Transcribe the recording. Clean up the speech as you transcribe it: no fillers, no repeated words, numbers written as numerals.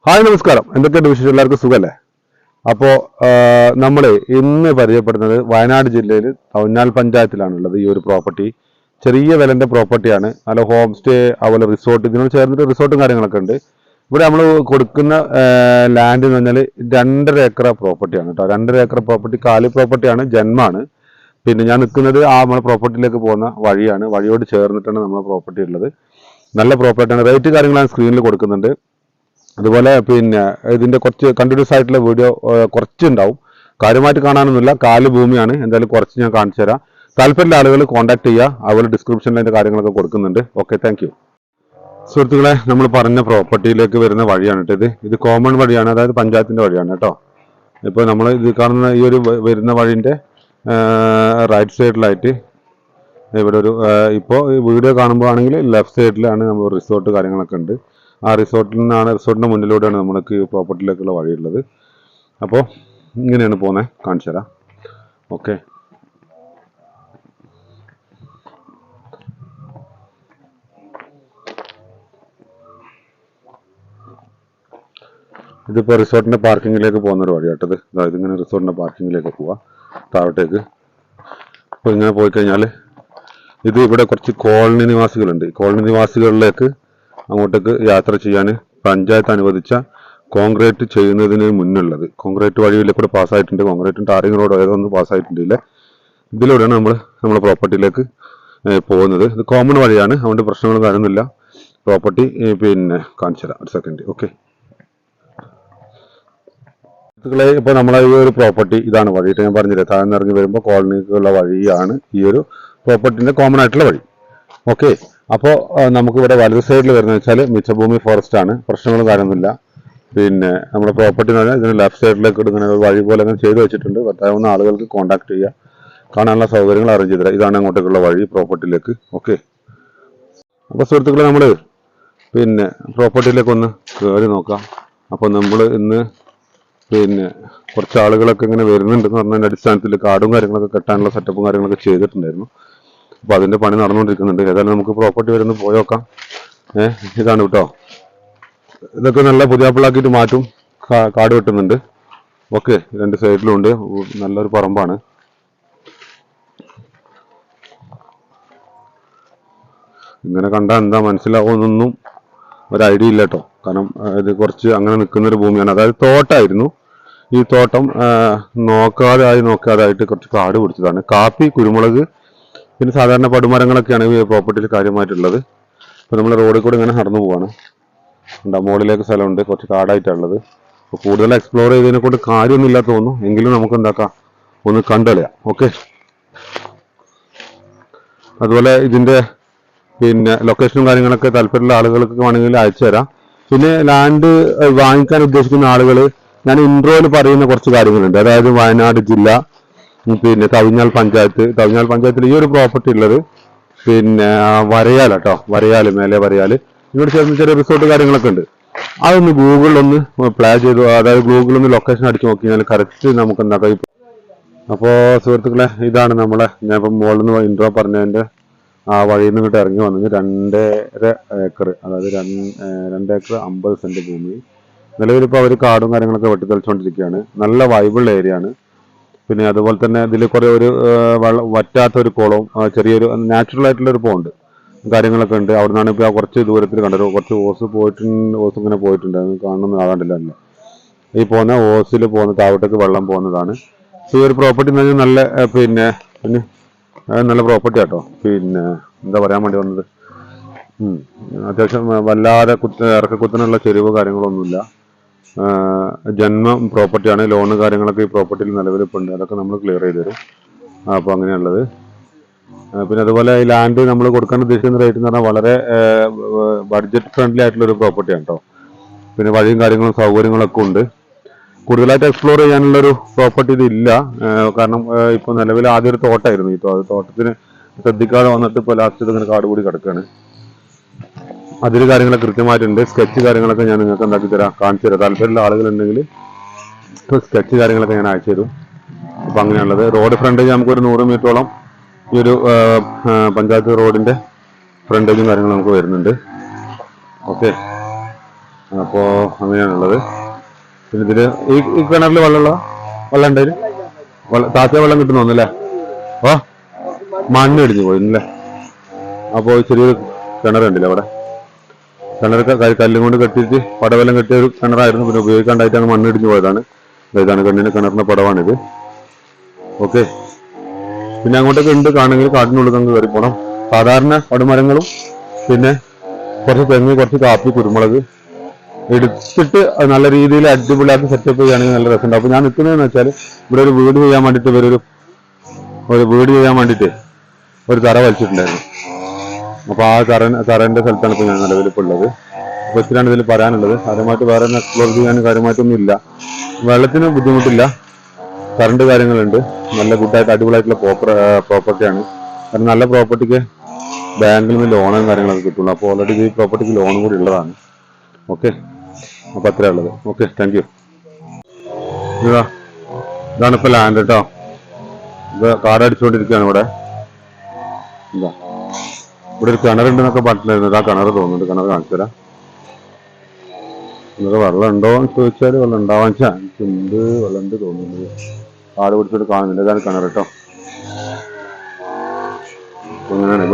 Hi നമസ്കാരം. എന്തൊക്കെയുണ്ട് വിശേഷം? എല്ലാവർക്കും സുഖല്ലേ? അപ്പോൾ നമ്മൾ ഇന്ന് പരിചയപ്പെടുന്നത് വയനാട് ജില്ലയിൽ തവഞ്ഞാൽ പഞ്ചായത്തിലാണുള്ളത്. ഈ ഒരു പ്രോപ്പർട്ടി ചെറിയ വിലൻ്റെ പ്രോപ്പർട്ടിയാണ്. നല്ല ഹോം സ്റ്റേ, അതുപോലെ റിസോർട്ട്, ഇതിനോട് ചേർന്നിട്ട് റിസോർട്ടും കാര്യങ്ങളൊക്കെ ഉണ്ട്. ഇവിടെ നമ്മൾ കൊടുക്കുന്ന ലാൻഡ് എന്ന് പറഞ്ഞാൽ 2.5 ഏക്കർ പ്രോപ്പർട്ടിയാണ് കേട്ടോ. 2.5 ഏക്കർ പ്രോപ്പർട്ടി കാലി പ്രോപ്പർട്ടിയാണ്, ജന്മാണ്. പിന്നെ ഞാൻ നിൽക്കുന്നത് നമ്മളെ പ്രോപ്പർട്ടിയിലേക്ക് പോകുന്ന വഴിയാണ്. വഴിയോട് ചേർന്നിട്ടാണ് നമ്മളെ പ്രോപ്പർട്ടി ഉള്ളത്. നല്ല പ്രോപ്പർട്ടിയാണ്. റേറ്റ് കാര്യങ്ങൾ സ്ക്രീനിൽ കൊടുക്കുന്നുണ്ട്. അതുപോലെ പിന്നെ ഇതിന്റെ കുറച്ച് കണ്ടിന്യൂസ് ആയിട്ടുള്ള വീഡിയോ കുറച്ചുണ്ടാവും. കാര്യമായിട്ട് കാണാനൊന്നുമില്ല, കാല് ഭൂമിയാണ്. എന്തായാലും കുറച്ച് ഞാൻ കാണിച്ചു തരാം. താല്പര്യമുള്ള ആളുകൾ കോൺടാക്ട് ചെയ്യുക. അതുപോലെ ഡിസ്ക്രിപ്ഷനിൽ അതിന്റെ കാര്യങ്ങളൊക്കെ കൊടുക്കുന്നുണ്ട്. Okay, thank you. സുഹൃത്തുക്കളെ, നമ്മൾ പറഞ്ഞ പ്രോപ്പർട്ടിയിലേക്ക് വരുന്ന വഴിയാണ് കേട്ടോ ഇത് കോമൺ വഴിയാണ്, അതായത് പഞ്ചായത്തിന്റെ വഴിയാണ് കേട്ടോ. ഇപ്പോൾ നമ്മൾ ഇത് കാണുന്ന ഈ ഒരു വരുന്ന വഴിന്റെ റൈറ്റ് സൈഡിലായിട്ട് ഇവിടെ ഒരു ഇപ്പോൾ വീഡിയോ കാണുമ്പോൾ ആണെങ്കിൽ ലെഫ്റ്റ് സൈഡിലാണ് നമ്മൾ റിസോർട്ട് കാര്യങ്ങളൊക്കെ ഉണ്ട്. ആ റിസോർട്ടിൻ്റെ മുന്നിലൂടെയാണ് നമ്മൾക്ക് ഈ പ്രോപ്പർട്ടിയിലേക്കുള്ള വഴിയുള്ളത്. അപ്പോൾ ഇങ്ങനെയാണ് പോകുന്നത്, കാണിച്ചു തരാം. ഓക്കെ, ഇതിപ്പോൾ റിസോർട്ടിൻ്റെ പാർക്കിങ്ങിലേക്ക് പോകുന്നൊരു വഴിയാട്ടത്. അതായത് ഇങ്ങനെ റിസോർട്ടിൻ്റെ പാർക്കിങ്ങിലേക്ക് പോവാം, താഴോട്ടേക്ക്. അപ്പോൾ ഇങ്ങനെ പോയി കഴിഞ്ഞാൽ ഇത് ഇവിടെ കുറച്ച് കോളനി നിവാസികളുണ്ട്. കോളനി നിവാസികളിലേക്ക് അങ്ങോട്ടേക്ക് യാത്ര ചെയ്യാൻ പഞ്ചായത്ത് അനുവദിച്ച കോൺക്രീറ്റ് ചെയ്യുന്നതിന് മുന്നുള്ളത്. കോൺക്രീറ്റ് വഴിയിലേക്ക് കൂടെ പാസ്സായിട്ടുണ്ട്. കോൺക്രീറ്റും ടാറിംഗ് റോഡ് ഏതൊന്നും പാസ്സായിട്ടുണ്ട്. ഇതിലൂടെയാണ് നമ്മളെ പ്രോപ്പർട്ടിയിലേക്ക് പോകുന്നത്. ഇത് കോമൺ വഴിയാണ്, അതുകൊണ്ട് പ്രശ്നങ്ങളും കാര്യമൊന്നുമില്ല. പ്രോപ്പർട്ടി പിന്നെ കാണിച്ചു തരാം, ഒരു സെക്കൻഡ്. ഓക്കെ, ഇപ്പോൾ നമ്മളെ ഈ ഒരു പ്രോപ്പർട്ടി ഇതാണ് വഴിയിട്ട് ഞാൻ പറഞ്ഞില്ലേ, താഴ്ന്ന് ഇറങ്ങി വരുമ്പോൾ കോളനിക്കുള്ള വഴിയാണ് ഈ ഒരു പ്രോപ്പർട്ടിന്റെ കോമൺ ആയിട്ടുള്ള വഴി. ഓക്കെ, അപ്പോൾ നമുക്ക് ഇവിടെ വലത് സൈഡിൽ വരുന്നത് വെച്ചാൽ മിച്ചഭൂമി ഫോറസ്റ്റ് ആണ്. പ്രശ്നങ്ങളും കാര്യമൊന്നുമില്ല. പിന്നെ നമ്മുടെ പ്രോപ്പർട്ടി എന്ന് പറഞ്ഞാൽ ഇതിന് ലെഫ്റ്റ് സൈഡിലേക്ക് ഇങ്ങനെ ഒരു വഴി പോലെ അങ്ങനെ ചെയ്തു വെച്ചിട്ടുണ്ട്. പറ്റാവുന്ന ആളുകൾക്ക് കോൺടാക്ട് ചെയ്യുക, കാണാനുള്ള സൗകര്യങ്ങൾ അറേഞ്ച് ചെയ്തില്ല. ഇതാണ് അങ്ങോട്ടേക്കുള്ള വഴി പ്രോപ്പർട്ടിയിലേക്ക്. ഓക്കെ, അപ്പോൾ സുഹൃത്തുക്കളെ, നമ്മൾ പിന്നെ പ്രോപ്പർട്ടിയിലേക്ക് ഒന്ന് കയറി നോക്കാം. അപ്പോൾ നമ്മൾ ഇന്ന് പിന്നെ കുറച്ച് ആളുകളൊക്കെ ഇങ്ങനെ വരുന്നുണ്ടെന്ന് പറഞ്ഞതിൻ്റെ അടിസ്ഥാനത്തിൽ കാടും കാര്യങ്ങളൊക്കെ കെട്ടാനുള്ള സെറ്റപ്പും കാര്യങ്ങളൊക്കെ ചെയ്തിട്ടുണ്ടായിരുന്നു. അപ്പോൾ അതിൻ്റെ പണി നടന്നുകൊണ്ടിരിക്കുന്നുണ്ട്. ഏതായാലും നമുക്ക് പ്രോപ്പർട്ടി വരുന്ന പോയി നോക്കാം. ഇതാണ് കേട്ടോ. ഇതൊക്കെ നല്ല പുതിയാപ്പിളാക്കിയിട്ട് മാറ്റും, കാട് വെട്ടുന്നുണ്ട്. ഓക്കെ, രണ്ട് സൈഡിലും ഉണ്ട്. നല്ലൊരു പറമ്പാണ്. ഇങ്ങനെ കണ്ടാൽ എന്താ മനസ്സിലാവുമെന്നൊന്നും ഒരു ഐഡിയ ഇല്ല കേട്ടോ. കാരണം ഇത് കുറച്ച് അങ്ങനെ നിൽക്കുന്നൊരു ഭൂമിയാണ്. അതായത് തോട്ടമായിരുന്നു. ഈ തോട്ടം നോക്കാതായിട്ട് കുറച്ച് കാട് പിടിച്ചതാണ്. കാപ്പി, കുരുമുളക്, പിന്നെ സാധാരണ പടുമരങ്ങളൊക്കെയാണ് ഈ പ്രോപ്പർട്ടിയിൽ കാര്യമായിട്ടുള്ളത്. ഇപ്പോൾ നമ്മൾ റോഡിൽ കൂടെ ഇങ്ങനെ നടന്നു പോവാണ്. മുകളിലേക്ക് സ്ഥലമുണ്ട്, കുറച്ച് കാടായിട്ടുള്ളത്. അപ്പോൾ കൂടുതൽ എക്സ്പ്ലോർ ചെയ്തതിനെ കൊണ്ട് കാര്യമൊന്നും ഇല്ലാത്ത തോന്നുന്നു. എങ്കിലും നമുക്ക് എന്താക്കാം, ഒന്ന് കണ്ടറിയാം. ഓക്കെ, അതുപോലെ ഇതിൻ്റെ പിന്നെ ലൊക്കേഷനും കാര്യങ്ങളൊക്കെ താല്പര്യമുള്ള ആളുകൾക്ക് വേണമെങ്കിൽ അയച്ചു തരാം. പിന്നെ ലാൻഡ് വാങ്ങിക്കാൻ ഉദ്ദേശിക്കുന്ന ആളുകൾ, ഞാൻ ഇൻട്രോയിൽ പറയുന്ന കുറച്ച് കാര്യങ്ങളുണ്ട്. അതായത് വയനാട് ജില്ല, പിന്നെ തവിഞ്ഞാൽ പഞ്ചായത്തിൽ ഈ ഒരു പ്രോപ്പർട്ടി ഉള്ളത് പിന്നെ വരയാൽ കേട്ടോ. മേലെ വരയാൽ ഇങ്ങോട്ട് ചേർന്ന് ചെറിയ റിസോർട്ട് കാര്യങ്ങളൊക്കെ ഉണ്ട്. അതൊന്ന് ഗൂഗിളിലൊന്ന് പ്ലേ ചെയ്തു, അതായത് ഗൂഗിളൊന്ന് ലൊക്കേഷൻ അടിച്ചു നോക്കി കഴിഞ്ഞാൽ കറക്റ്റ് നമുക്ക് എന്താക്കാം. അപ്പോൾ സുഹൃത്തുക്കളെ, ഇതാണ് ഞാൻ ഇപ്പം മുകളിൽ നിന്ന് ഇൻട്രോ പറഞ്ഞതിൻ്റെ ആ വഴിയിൽ നിന്ന് ഇങ്ങോട്ട് ഇറങ്ങി വന്നത് 2.5 ഏക്കർ, അതായത് 2 ഏക്കർ 50 സെന്റ് ഭൂമി. നിലവിലിപ്പോൾ അവർ കാടും കാര്യങ്ങളൊക്കെ വെട്ടിത്തെളിച്ചുകൊണ്ടിരിക്കുകയാണ്. നല്ല വൈബിൾ ഏരിയ ആണ്. പിന്നെ അതുപോലെ തന്നെ ഇതിൽ കുറേ ഒരു വറ്റാത്തൊരു കുളവും ചെറിയൊരു നാച്ചുറൽ ആയിട്ടുള്ളൊരു പോണ്ട് കാര്യങ്ങളൊക്കെ ഉണ്ട്. അവിടെ നിന്നാണ് ഇപ്പോൾ കുറച്ച് ദൂരത്തിൽ കണ്ടത്. കുറച്ച് ഓസ് ഇങ്ങനെ പോയിട്ടുണ്ട്. അത് കാണുന്ന ആകാണ്ടില്ല. ഈ പോകുന്ന ഓസിൽ പോകുന്ന താഴോട്ടേക്ക് വെള്ളം പോകുന്നതാണ്. ഈ ഒരു പ്രോപ്പർട്ടി എന്ന് പറഞ്ഞാൽ നല്ല പ്രോപ്പർട്ടി ആട്ടോ. പിന്നെ എന്താ പറയാൻ വേണ്ടി വന്നത്, അത്യാവശ്യം വല്ലാതെ ഇറക്കക്കുത്തനുള്ള ചെരിവ് കാര്യങ്ങളൊന്നുമില്ല. ജന്മം പ്രോപ്പർട്ടിയാണ്. ലോണ് കാര്യങ്ങളൊക്കെ ഈ പ്രോപ്പർട്ടിയിൽ നിലവിലിപ്പുണ്ട്. അതൊക്കെ നമ്മൾ ക്ലിയർ ചെയ്ത് തരും. അപ്പോൾ അങ്ങനെയുള്ളത്. പിന്നെ അതുപോലെ ഈ ലാൻഡ് നമ്മൾ കൊടുക്കാൻ ഉദ്ദേശിക്കുന്ന റേറ്റ് എന്ന് പറഞ്ഞാൽ വളരെ ബഡ്ജറ്റ് ഫ്രണ്ട്ലി ആയിട്ടുള്ളൊരു പ്രോപ്പർട്ടിയാണ് കേട്ടോ. പിന്നെ വഴിയും കാര്യങ്ങളും സൗകര്യങ്ങളൊക്കെ ഉണ്ട്. കൂടുതലായിട്ട് എക്സ്പ്ലോർ ചെയ്യാനുള്ളൊരു പ്രോപ്പർട്ടി ഇതില്ല. കാരണം ഇപ്പോൾ നിലവിൽ ആദ്യം ഒരു തോട്ടമായിരുന്നു. ഈ തോട്ടത്തിന് ശ്രദ്ധിക്കാതെ വന്നിട്ട് ഇപ്പോൾ ലാസ്റ്റ് ഇങ്ങനെ കാട് കൂടി കിടക്കുകയാണ്. അതിൽ കാര്യങ്ങളൊക്കെ കൃത്യമായിട്ടുണ്ട്. സ്കെച്ച് കാര്യങ്ങളൊക്കെ ഞാൻ നിങ്ങൾക്ക് എന്താക്കി തരാം, കാണിച്ചു തരാം. താല്പര്യമുള്ള ആളുകളുണ്ടെങ്കിൽ സ്കെച്ച് കാര്യങ്ങളൊക്കെ ഞാൻ അയച്ചു തരും. അപ്പം അങ്ങനെയുള്ളത്. റോഡ് ഫ്രണ്ടേജ് നമുക്കൊരു 100 മീറ്ററോളം ഈ ഒരു പഞ്ചായത്ത് റോഡിൻ്റെ ഫ്രണ്ടേജും കാര്യങ്ങളും നമുക്ക് വരുന്നുണ്ട്. ഓക്കെ, അപ്പോൾ അങ്ങനെയാണുള്ളത്. പിന്നെ ഇതില് ഈ കിണറിൽ വെള്ളം ഉണ്ടായിന് താത്ത വെള്ളം കിട്ടുന്നു തോന്നുന്നല്ലേ? ഓ മണ്ണ് ഇടിഞ്ഞു പോയില്ലേ? അപ്പോൾ ചെറിയൊരു കിണർ കണ്ടില്ല അവിടെ? കിണറൊക്കെ കല്ലും കൊണ്ട് കെട്ടിയിട്ട് പടവെല്ലാം കെട്ടിയ ഒരു കിണറായിരുന്നു. പിന്നെ ഉപയോഗിക്കാണ്ടായിട്ട് അങ്ങ് മണ്ണ് ഇടിഞ്ഞു പോയതാണ്. ഇതാണ് കിണറിന്റെ പടവാണിത്. ഓക്കെ, പിന്നെ അങ്ങോട്ടൊക്കെ ഉണ്ട് കാണുമെങ്കിൽ കാട്ടിനുള്ളിൽ നമുക്ക് കയറി പോകണം. സാധാരണ പടുമരങ്ങളും പിന്നെ കുറച്ച് തെങ്ങ്, കുറച്ച് കാപ്പി, കുരുമുളക് എടുത്തിട്ട് നല്ല രീതിയിൽ അടിപൊളിയാക്കി സെറ്റപ്പ് ചെയ്യുകയാണെങ്കിൽ നല്ല രസമുണ്ട്. അപ്പൊ ഞാൻ നിൽക്കുന്നതെന്ന് വെച്ചാൽ ഇവിടെ ഒരു വീട് ചെയ്യാൻ വേണ്ടിയിട്ട് വീട് ചെയ്യാൻ വേണ്ടിയിട്ട് ഒരു തറ വലിച്ചിട്ടുണ്ടായിരുന്നു. അപ്പൊ ആ തറന്റെ സ്ഥലത്താണ് ഇപ്പൊ ഞാൻ നിലവിൽ ഇപ്പോൾ ഉള്ളത്. അപ്പൊ ഇത്രയാണ് ഇതിൽ പറയാനുള്ളത്. കാര്യമായിട്ട് വേറെ എക്സ്പ്ലോർ ചെയ്യാൻ കാര്യമായിട്ടൊന്നും ഇല്ല. വെള്ളത്തിന് ബുദ്ധിമുട്ടില്ല, കറണ്ട് കാര്യങ്ങളുണ്ട്, നല്ല ഗുഡായിട്ട് അടിപൊളിയായിട്ടുള്ള പ്രോപ്പർട്ടിയാണ്. കാരണം നല്ല പ്രോപ്പർട്ടിക്ക് ബാങ്കിൽ നിന്ന് ലോണും കാര്യങ്ങളൊക്കെ കിട്ടുള്ളൂ. അപ്പോൾ ഓൾറെഡി ഈ പ്രോപ്പർട്ടിക്ക് ലോണും കൂടി ഉള്ളതാണ്. ഓക്കെ, അപ്പൊ അത്രേ ഉള്ളത്. Okay, thank you. ഇതാണ് ഇപ്പൊ ലാൻഡ് കേട്ടോ. ഇത് കാടടിച്ചുകൊണ്ടിരിക്കുകയാണ് ഇവിടെ. എന്താ ഇവിടെ ഒരു കിണറുണ്ടെന്നൊക്കെ പറഞ്ഞിട്ടുണ്ടായിരുന്നു. ആ കിണർ തോന്നുന്നുണ്ട്. കിണർ കാണിച്ചു തരാം. നിങ്ങൾക്ക് വെള്ളം ഉണ്ടോ എന്ന് ചോദിച്ചാൽ വെള്ളം ഉണ്ടാവാൻ ചാൻസ് ഉണ്ട്. വെള്ളം ഉണ്ട് തോന്നുന്നത്. കാട് പിടിച്ചിട്ട് കാണുന്നില്ല. ഇതാണ് കിണർ കേട്ടോ. അങ്ങനെയാണ്.